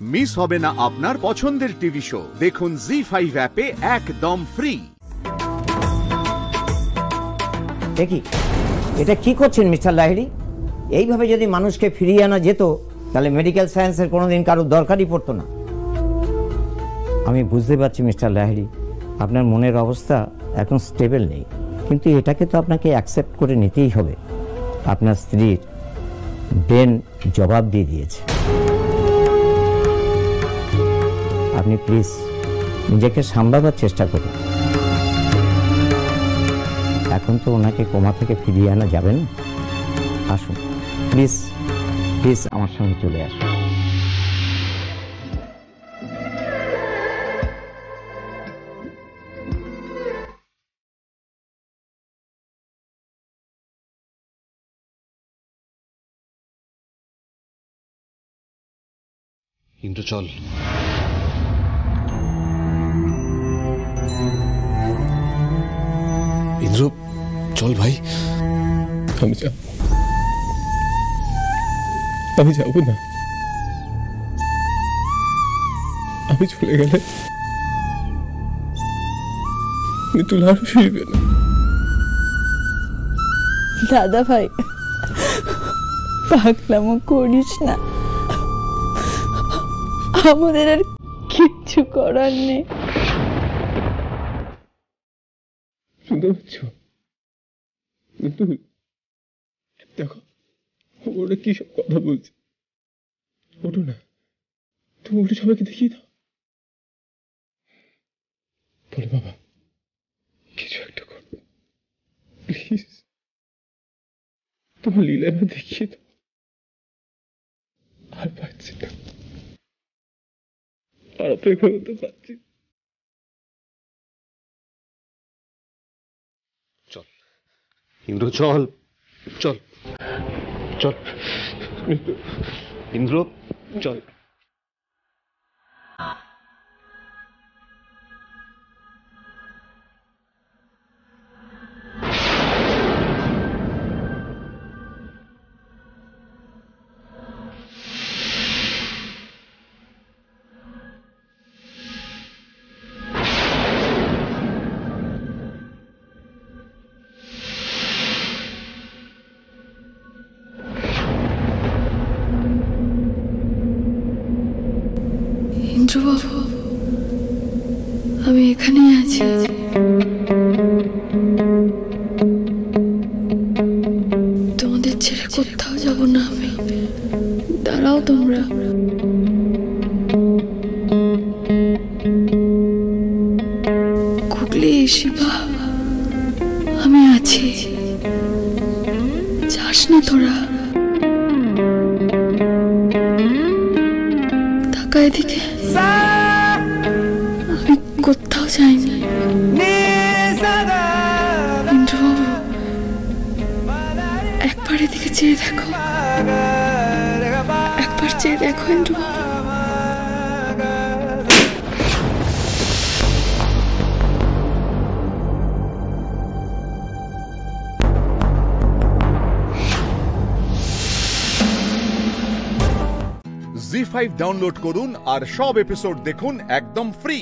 Miss হবে না আপনার পছন্দের টিভি শো। দেখুন জি5 অ্যাপে একদম ফ্রি। দেখি এটা কি করছেন মিস্টার লাহিড়ী? এইভাবে যদি মানুষকে ফিরিয়ে আনা যেত তাহলে মেডিকেল সায়েন্সের কোনোদিন কারোর দরকারই পড়তো না। আমি বুঝতে পারছি মিস্টার লাহিড়ী, আপনার মনের অবস্থা এখন স্টেবল নেই, কিন্তু এটাকে তো আপনাকে অ্যাকসেপ্ট করে নিতেই হবে। আপনার স্ত্রীর ব্রেন জবাব দিয়ে দিয়েছে। আপনি প্লিজ নিজেকে সামলাবার চেষ্টা করুন। এখন তো ওনাকে কোমা থেকে ফিরিয়ে আনা যাবে না। আসুন প্লিজ প্লিজ আমার সঙ্গে চলে আসুন। ইন্দ্র চল। ইন্দ্র চল ভাই। আমি যাব না। আমি চলে গেলে মিতুল আর ফিরবে না। দাদা ভাই পাগলামো করিস না, আমাদের আর কিচ্ছু করার নেই। শুনতে পাচ্ছ মিতুল? দেখো ওরা কি সব কথা বলছে। ওঠো না, তুমি উঠে সবাইকে দেখিয়ে দাও। বলে বাবা কিছু একটা করো প্লিজ, তোমার লীলারা দেখিয়ে দাও। আর পাচ্ছি না, আর অপেক্ষা করতে পারছি। চল ইন্দ্র চল চল চল ইন্দ্র চল। ইন্দ্রবাবু আমি এখানেই আছি। তোমাদের ছেড়ে কোথাও যাব না আমি। দাঁড়াও তোমরা। কুকলি শিবা আমি আছি, যাস না তোরা। তাকা এদিকে, আমি কোথাও যাইনি। ইন্দ্রবাবু একবার এদিকে চেয়ে দেখো, একবার চেয়ে দেখো ইন্দ্রবাবু। জি5 ডাউনলোড করুন আর সব এপিসোড দেখুন একদম ফ্রি।